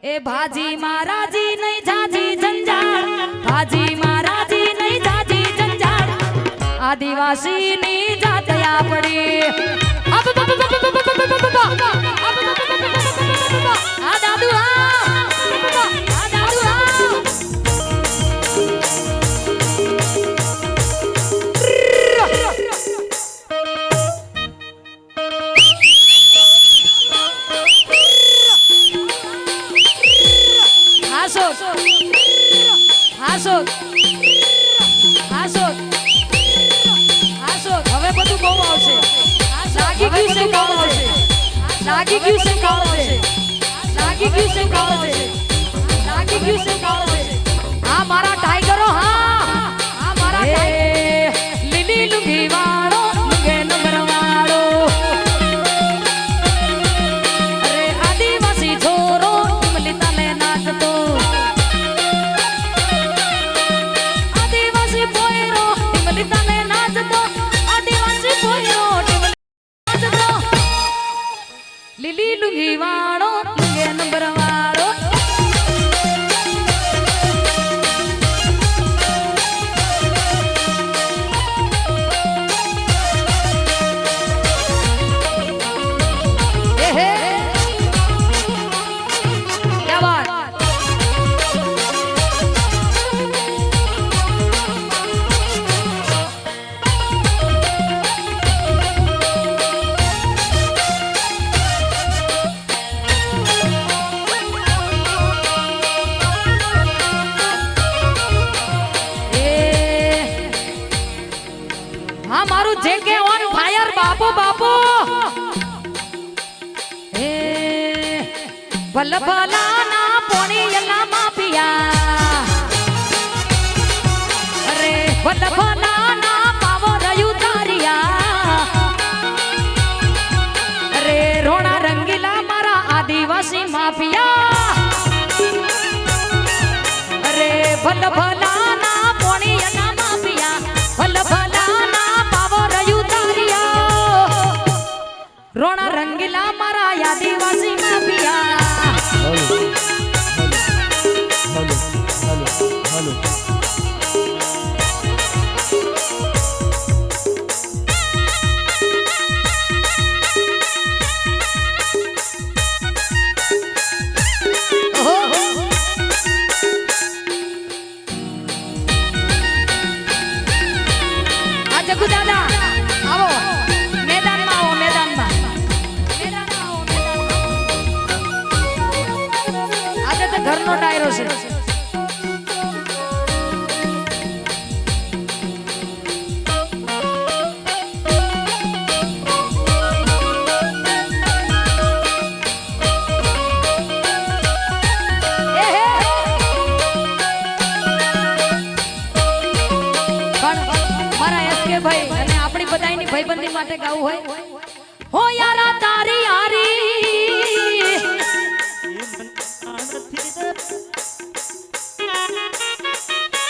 ए भाजी महाराजी नहीं जाजी जंजाल, भाजी महाराजी नहीं जाजी जंजाल, आदिवासी नहीं जाते आपड़ी आ दादू आ दादू आ હવે બધું બહુ આવશે લાગી ગયું છે કામ આવશે લાગી ગયું છે કામ આવશે લાગી ગયું છે કામ આવશે લાગી ગયું છે કામ આવશે આ મારા ટાઈગરો હા આ મારા ટાઈગર લીલી લુંગી વાળો લુંગે નંબર વાળો અરે આદિવાસી છોરો ઇમલી તને નાચતો આદિવાસી પોયરો ઇમલી તને નાચતો આદિવાસી પોયરો ઇમલી નાચતો લીલી લુંગી વાળો લુંગે નંબર વાળો जेके ऑन फायर बापू बापू ए भल भला ना पोनी यला माफिया अरे भल भला ना पावो रयू तारिया अरे रोना रंगीला मारा आदिवासी माफिया अरे भल भला ना पोनी यला माफिया भल भला रोना रंगीला मारा आदिवासी माफिया जगू दादा आओ मैदान में आओ मैदान में आज तो घर नो डायरो से भाई અને આપણી બધાયની ભાઈબંધી માટે ગાવું હોય હો યારા તારી યારી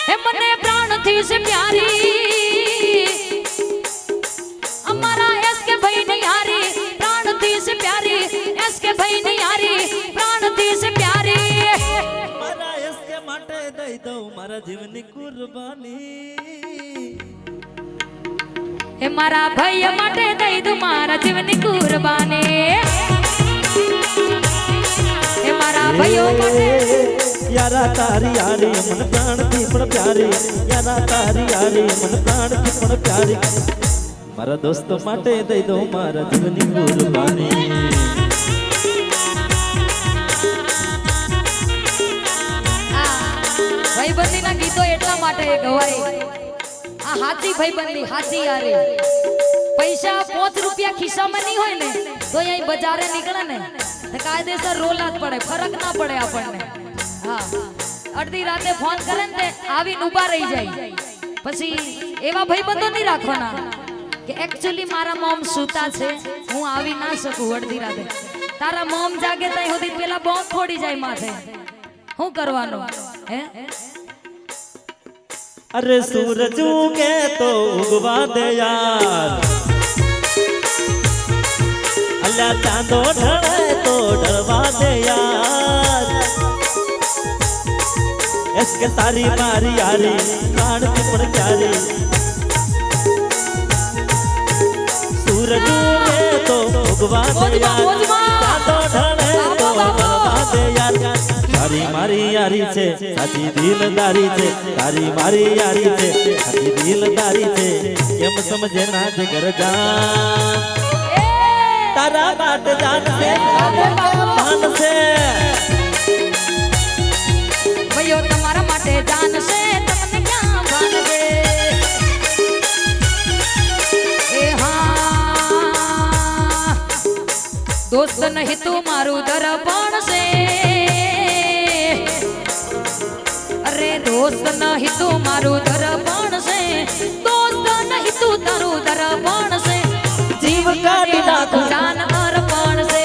હે મને પ્રાણથી છે પ્યારી અમારા એસકે ભાઈ ની યારી પ્રાણથી છે પ્યારી એસકે ભાઈ ની યારી પ્રાણથી છે પ્યારી મારા એસકે માટે દઈ દઉં મારા જીવની કુરબાની हे मारा भाई माटे दई दू मारा जीवनी कुर्बानी हे मारा भाईओ माटे यारा तारी यारी मन प्राण थी पण प्यारी यारा तारी यारी मन प्राण थी पण प्यारी मारा दोस्तों माटे दई दो मारा जीवनी कुर्बानी भाईबंधी ना गीतो एटला माटे गवाई आ हाथी भाईबंधी हाथी यारी पैसा 5 रुपया खिस्सा में नहीं होय ने तो यही बाजारे निकले ने तो कायदेसर रोला ज पड़े फरक ना पड़े आपने हां अर्धी राते फोन करे ने आवी उभा रही जाई પછી એવા ભાઈબંધો નહીં રાખવાના કે एक्चुअली મારા મોમ સૂતા છે હું આવી ના શકું અડધી રાતે તારા મોમ જાગે તઈ સુધી પેલા બોમ્બ ફોડી જાય માથે હું કરવાનો હે अरे सूरज उगे तो उगवा दे यार अल्लाह चांदो ढले तो डरवा दे यार એસ કે તારી મારી યારી પ્રાણથી પણ પ્યારી સૂરજ ઉગે તો ઉગવા દે યાર ચાંદો ઢળે તો ઢળવા દે યાર તારી મારી યારી છે સાચી દિલદારી છે તારી મારી યારી છે સાચી દિલદારી છે કેમ સમજે ના જગર જાન તારા માટે જાન છે માન છે ભાઈઓ તમારા માટે જાન છે તમને ક્યાં ભાન છે એ હા દોસ્ત નહીં તું મારું દર્પણ છે અરે દોસ્ત નહીં તું મારું દર્પણ છે દોસ્ત નહીં તું તારું દર્પણ છે જીવ કાઢી નાખું જાન અર્પણ છે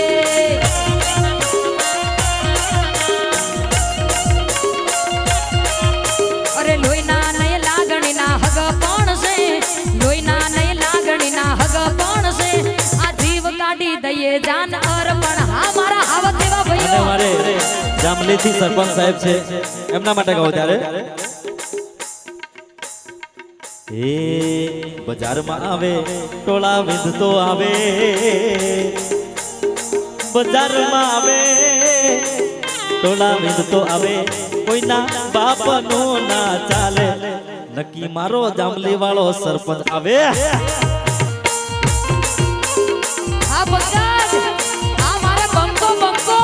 અરે લોહીના નહીં લાગણીના હગ પણ છે લોહીના નહીં લાગણીના હગ પણ છે આ જીવ કાઢી દઈએ જાન અર્પણ હા મારા આવા કેવા અને ભાઈઓ મારે જામલીથી સરપંચ સાહેબ છે એમના માટે કહું ત્યારે એ બજારમાં આવે ટોળા વિંધતો આવે બજારમાં આવે ટોળા વિંધતો આવે કોઈના બાપનો ના ચાલે નક્કી મારો જામલી વાળો સરપંચ આવે હા ભગત હા મારા બંકો બંકો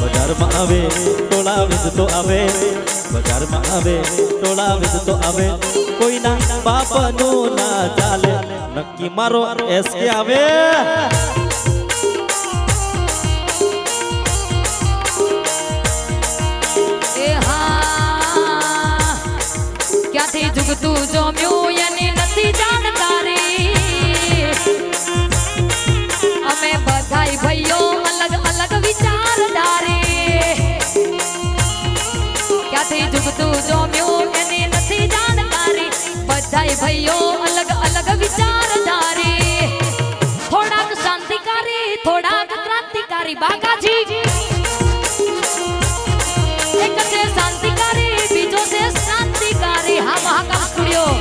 બજારમાં આવે ટોળા વિંધતો આવે બજારમાં આવે ટોળા વિંધતો આવે કોઈના બાપનો ના ચાલે નક્કી મારો એસકે આવે એ હા ક્યાંથી જુગતું જોમ્યું એની નથી જાણકારી અમે બધાય ભાઈઓ અલગ અલગ વિચારધારી ક્યાંથી જુગતું જોમ્યું એની નથી જાણકારી બધાય ભાઈઓ અલગ અલગ વિચારધારી થોડાક શાંતિકારી થોડાક ક્રાંતિકારી બાકાજી એક છે શાંતિકારી બીજો છે ક્રાંતિકારી હા મહાકાલ સ્ટુડિયો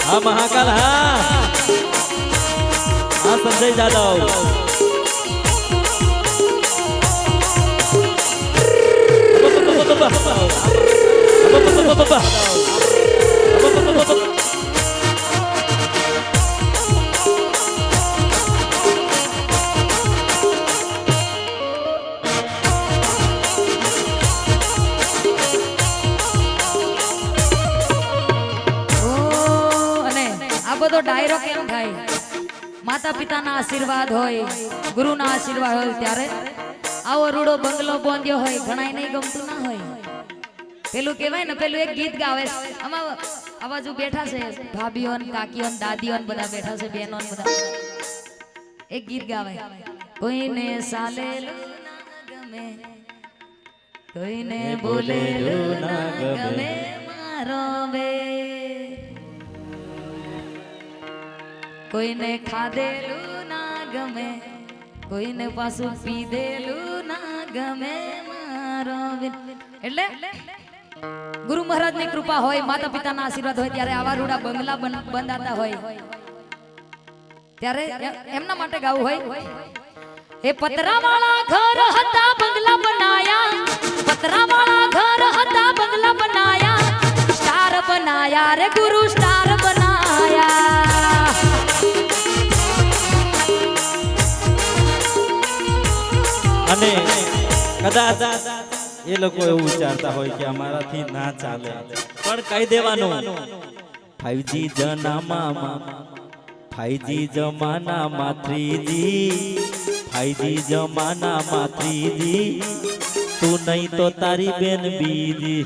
હા મહાકાલ હા હા સંજય જાદવ બધો ડાયરો કેમ થાય માતા પિતાના આશીર્વાદ હોય ગુરુના આશીર્વાદ હોય ત્યારે આવો રૂડો બંગલો બોંધ્યો હોય ઘણાય નહીં ગમતું ના હોય પેલું કહેવાય ને પેલું એક ગીત ગાવે આમાં આવાજુ બેઠા છે ભાભીઓ ને કાકીઓ ને દાદીઓ ને બધા બેઠા છે બહેનો ને બધા એક ગીત ગાવે કોઈને સાલેલું ના ગમે કોઈને બોલેલું ના ગમે મારો બે કોઈને ખાધેલું ના ગમે કોઈને પાછું પીધેલું ના ગમે મારો એટલે ગુરુ મહારાજ ની કૃપા હોય માતા પિતાના આશીર્વાદ હોય ત્યારે આવા રૂડા બંગલા બંધાતા હોય ત્યારે એમના માટે ગાવું હોય એ પતરાવાળા ઘર હતા બંગલા બનાયા પતરાવાળા ઘર હતા બંગલા બનાયા સ્ટાર બનાયા રે ગુરુ સ્ટાર બનાયા અને કદાચ એ લોકો એવું વિચારતા હોય કે અમારાથી ના ચાલે પણ કહી દેવાનું 5G જમાનામાં 5G જમાનામાં 3G 5G જમાનામાં 3G તું નહીં તો તારી બેન બીજી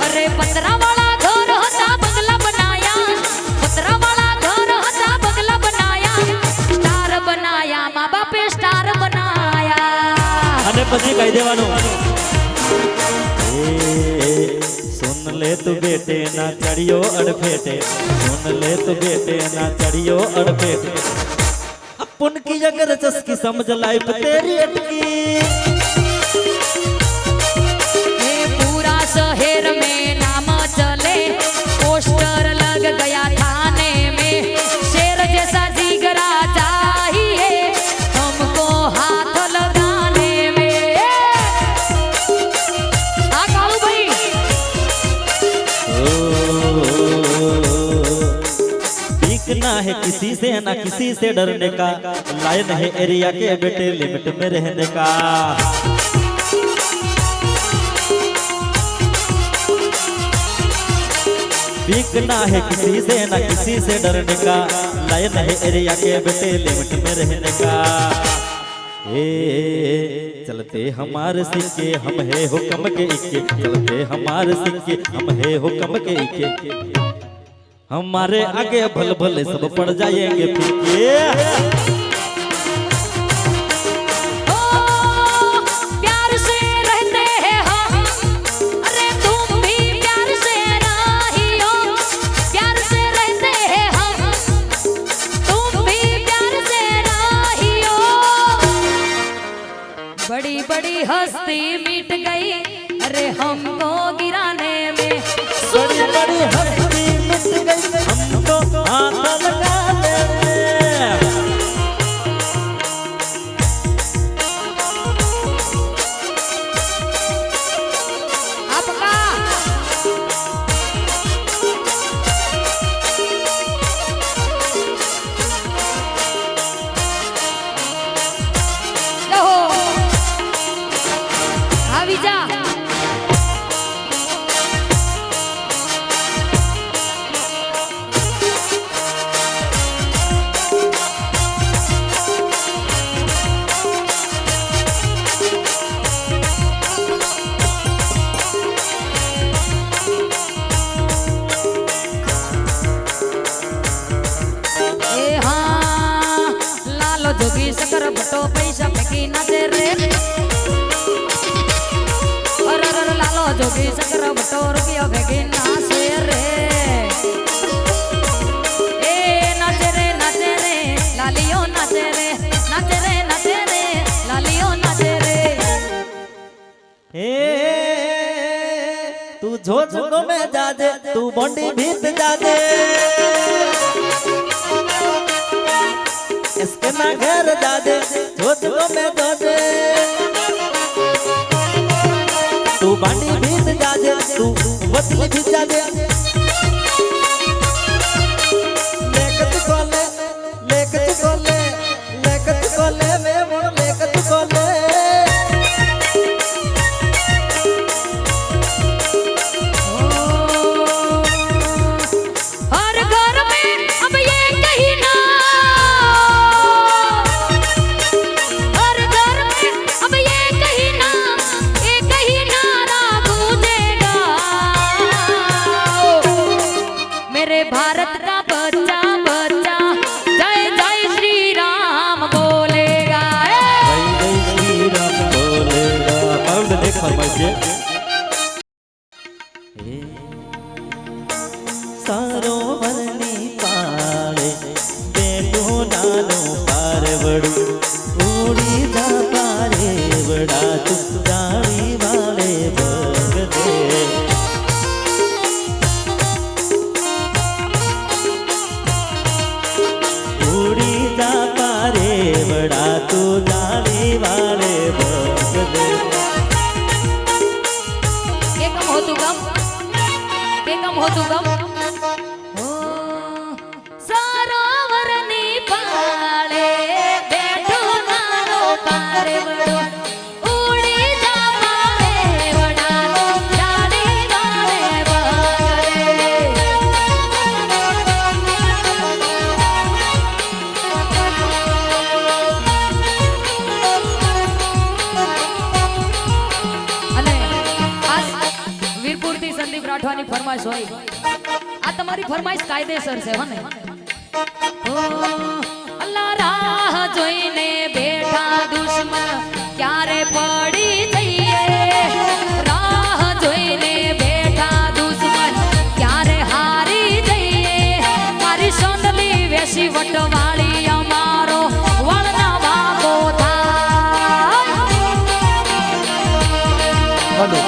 અરે પતરાવાળા ઘર હતા બંગલા બનાયા પતરાવાળા ઘર હતા બંગલા બનાયા સ્ટાર બનાયા મા બાપે સ્ટાર બનાયા અને પછી કહી દેવાનું સુન લે तू बेटे ना चढ़ियो अड़फेटे, सुन ले तू बेटे ना चढ़ियो अड़फेटे। अपन की अगर चस्की समझ लाइफ तेरी अटकी। पूरा शहर में नाम चले, पोस्टर लग गया थाने में, शेर जैसा जिगरा चाहिए हमको हाथ लगाने में। हाँ कालू भाई। सीखना है किसी से ना किसी से डरने का, लायन है एरिया के बेटे लिमिट में रहने का। सीखना है किसी से ना किसी से डरने का, लायन है एरिया के बेटे लिमिट में रहने का। चलते हमारे सिक्के हम है हुक्म के इक्के, चलते हमारे सिक्के हम है हुक्म के इक्के। हमारे आगे भल भले सब पड़ जाएंगे फीके। प्यार से रहते हैं हम, अरे तुम भी प्यार से रहियो। प्यार से रहते हैं हम, तुम भी प्यार से रहियो। बड़ी बड़ी हस्ती मिट गई, अरे हमको गिराने में। बड़ी बड़ी हस्ती मिट गई, हमको हाथ लगाने में। आपका लो आवी जा। जोगी शकर भट्टो पैसा फेंकी नाचे रे। अरे लालो जोगी शकर भट्टो रुपया फेंकी नाचे रे। ए नाचे रे लालियो नाचे रे, नाचे रे लालियो नाचे रे। तू झोझो में जा दे, तू बॉन्डी भीत जा दे। इसके ना घर जा दे, झोझो में जा दे। तू बॉन्डी भीत जा दे, तू बदली भी जा दे। लेकत कोले लेकत कोले लेकत कोले में मोड़ लेकत कोले। हर घर में अब ये कहना, हर घर में अब ये कहना ना गूंजेगा। मेरे भारत का बच्चा बच्चा जय जय श्री राम बोलेगा। जय जय श्री राम बोलेगा। पाउंड देख फरमाइए। सारो वरनी पाले बेटो नानो पार बड़ू, उड़ी जा पारे बड़ा तू जानी वाले भगदे। उड़ी जा पारे बड़ा तू जानी वाले भगदे। ये कम हो तू कम, ये कम हो तू कम। सरोवर नी पाले बैठो नानो पार बड़ो, उड़ी जा पारे बड़ा तू जाने वाले बगरे। અને ખાસ વીરપુરથી સંદીપ રાઠવાની ફરમાઈશ હોય। આ તમારી ફરમાઈશ કાયદેસર છે હો ને। અલ્લાહ રાહ જોઈને બેઠા દુશ્મન ક્યારે પડી જઈએ, રાહ જોઈને બેઠા દુશ્મન હલો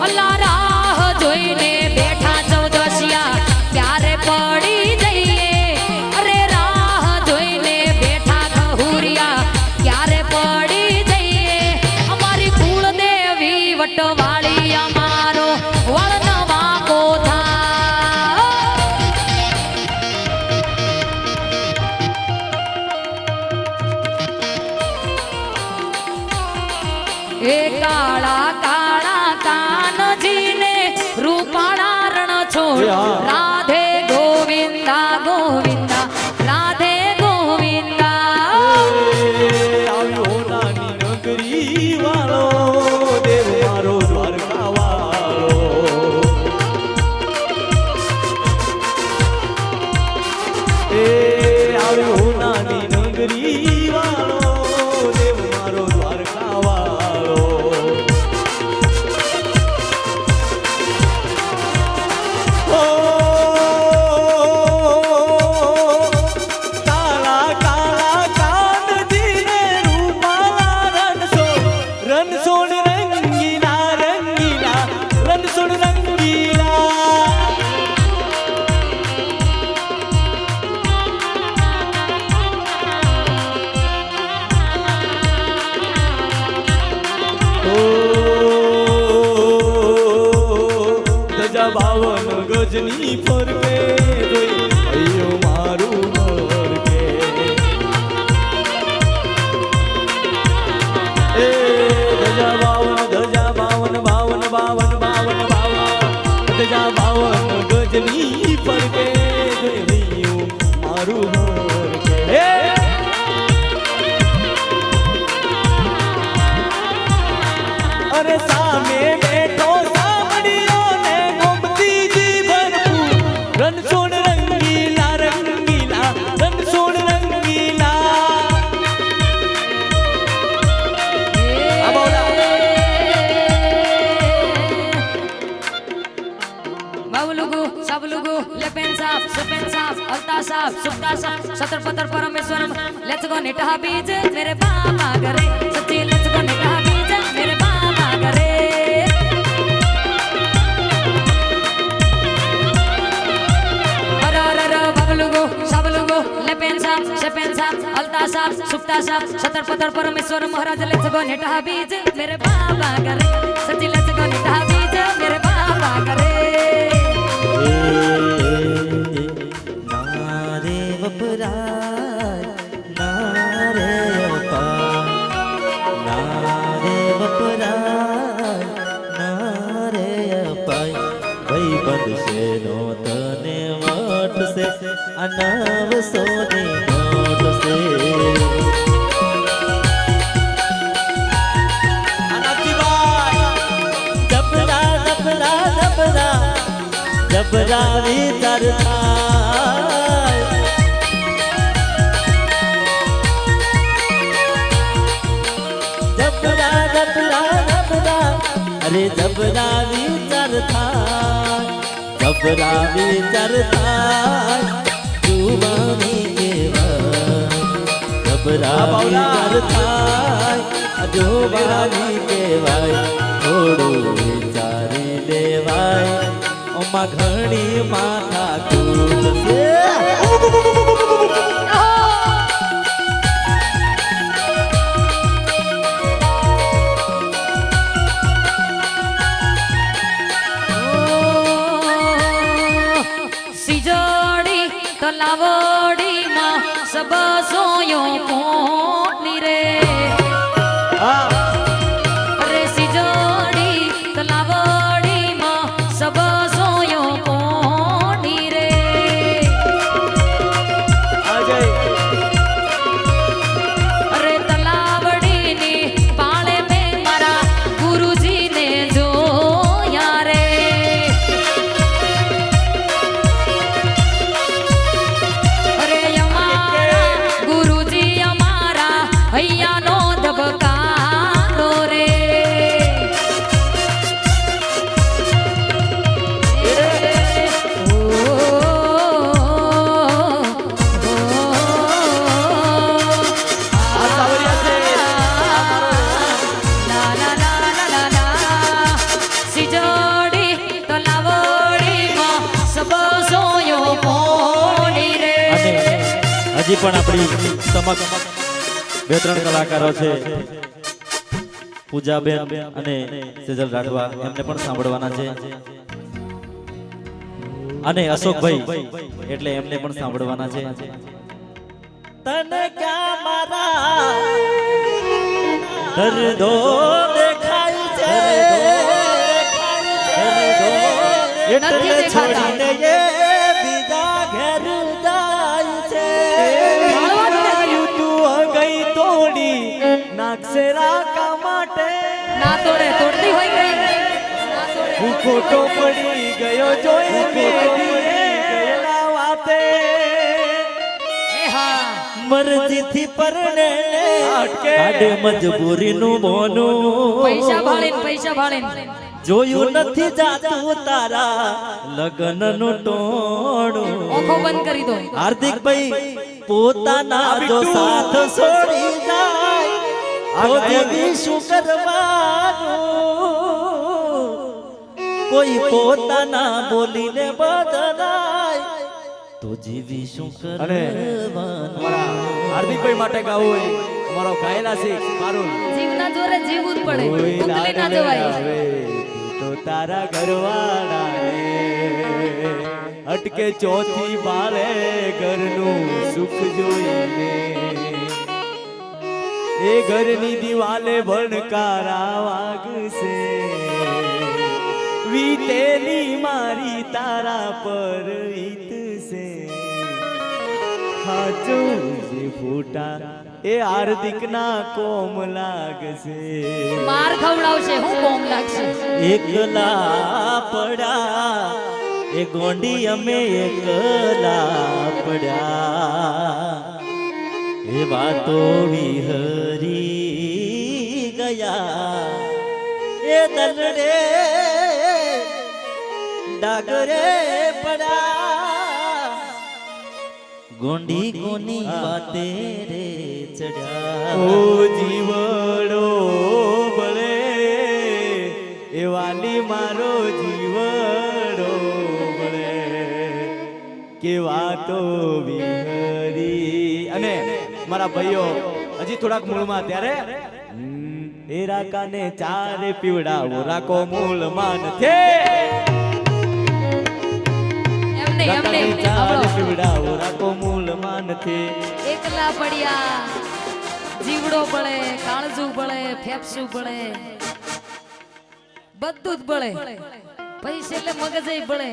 અલ્લા રાહ જોઈને બેઠા ચૌદસિયા ક્યારે પડી જઈએ અરે રાહ જોઈને બેઠા ઘહુરિયા ક્યારે પડી જઈએ અમારી કુળદેવી વટવાળી અમારો વળનવા કોથા એ કાળા કાળા કાનજીને રૂપાળા રણ છોડ રાધે ગોવિંદા ગોવિંદા રાધે ગોવિંદા આવ્યો નાની નગરી વાળો દેવ મારો દ્વારકા વાળો એ આવ્યો નાની નગરી વાળો દેવ મારો દ્વારકા વાળો ઓ કાળા કાળા કાનજીને રૂપાળા રણછોડ રંગીલા રંગીલા રણછોડ રંગીલા ધજા બાવન ગજની ફરકે જોઈ અયો મારું મરકે એ ધજા બાવન બાવન બાવન બાવન બાવન ધજા બાવન ગજની ફરકે જોઈ અયો મારું મરકે અરે સામે બેઠો સાંભળ્યો ને ગોમતીજી ભરપૂર રણછોડ રંગીલા રંગીલા રણછોડ રંગીલા આ બોલા બાવલુગુ સાબલુગુ લેપેન સાફ સપેન સાફ અલ્તા સાફ સુક્તા સાફ સતર પતર પરમેશ્વરમ લેટ્સ ગો નિટહા બીજ મેરે બાબા ઘરે સચ્ચી લેટ્સ ગો નિટહા બીજ મેરે બાબા ઘરે બાવલુગુ સાબલુગુ લેપેન સાફ સપેન સાફ અલ્તા સાફ સુક્તા સાફ સતર પતર પરમેશ્વર મહારાજ લેટ્સ ગો નિટહા બીજ મેરે બાબા ઘરે સચ્ચી લેટ્સ ગો નિટહા બીજ મેરે બાબા ઘરે નારે વપરાય નારે અપાય નારે વપરાય નારે અપાય ભાઈ બનશે નો તને વટશે આ 900 ની નોટ છે જબરા જબરા જબરા જબરા વિચાર થાય જબરા જબરા જબરા અરે જબરા વિચાર થાય જબરા વિચાર થાય જુવાની કેવાય જબરા વિચાર થાય જુવાની કેવાય થોડું વિચારી લેવાય ઓમાં ઘણી માથા કૂટ છે સિજોડી તલાવડીમાં સબ સોયો કોની રે અરે સિજોડી તલાવડીમાં સબ સોયો કોની રે હજી પણ આપણી સમક્ષ બે ત્રણ કલાકારો છે, પૂજાબેન અને સેજલ રાઠવા, એમને પણ સાંભળવાના છે, અને અશોકભાઈ એટલે એમને પણ સાંભળવાના છે. તને ક્યાં મારા દર્દો દેખાય છે, નથી દેખાતા. છોડીને એ બીજા ઘેર જાય છે. તું ગઈ તોડી નાખશે રાકા માટે, ના તોડે, તોડતી હોય ગઈ ના તોડે. હું ખોટો પડી ગયો જોઈને ગયેલા વાતે. એ હા મરજીથી પરણે કાઢે મજબૂરીનું મોનું. પૈસા ભાળીને જોયું નથી જાતું તારા લગ્નનું ટોણું. ઓખો બંધ કરી દો. હાર્દિકભાઈ પોતાના જો સાથ છોડી જાય તો જીવી શું કરવાનું? કોઈ પોતાના બોલીને બદલાય તો જીવી શું કરવાનું? હાર્દિકભાઈ માટે ગાવું હોય અમારો ગાયેલા છે મારું જીવના જોરે જીવવું જ પડે, ઉકલી ના જવાય. તો તારા ઘરવાળાને અટકે ચોથી બાળે ઘરનું સુખ જોઈને એ ઘરની દિવાલે ભણકારા વાગશે વીતેલી મારી તારા પર વીતશે હાચું જે ફૂટા એ હાર્દિક ના કોમ લાગશે માર ખવડાવશે, હું કોમ લાગશે. એકલા પડ્યા એ ગોંડી અમે એકલા પડ્યા એ વાતો વિહરી ગયા એ દલડે ડાગરે પડ્યા ગોંડી કોની વાતે રે ચડ્યા. ઓ જીવડો બળે એ વાલી મારો જીવડો બળે કેવા તો વિહરી. અને મારા ભાઈઓ હજી થોડાક મૂળમાં ત્યારે એ રાકાને ચારે પીવડાવો રાકો મૂળમાં નથી એમને રાકાને ચારે સાંભળો. પીવડાવો રાકો મૂળમાં નથી. એકલા પડ્યા જીવડો બળે, કાળજું બળે, ફેફસું બળે, બધું જ બળે. પૈસે એટલે મગજય બળે.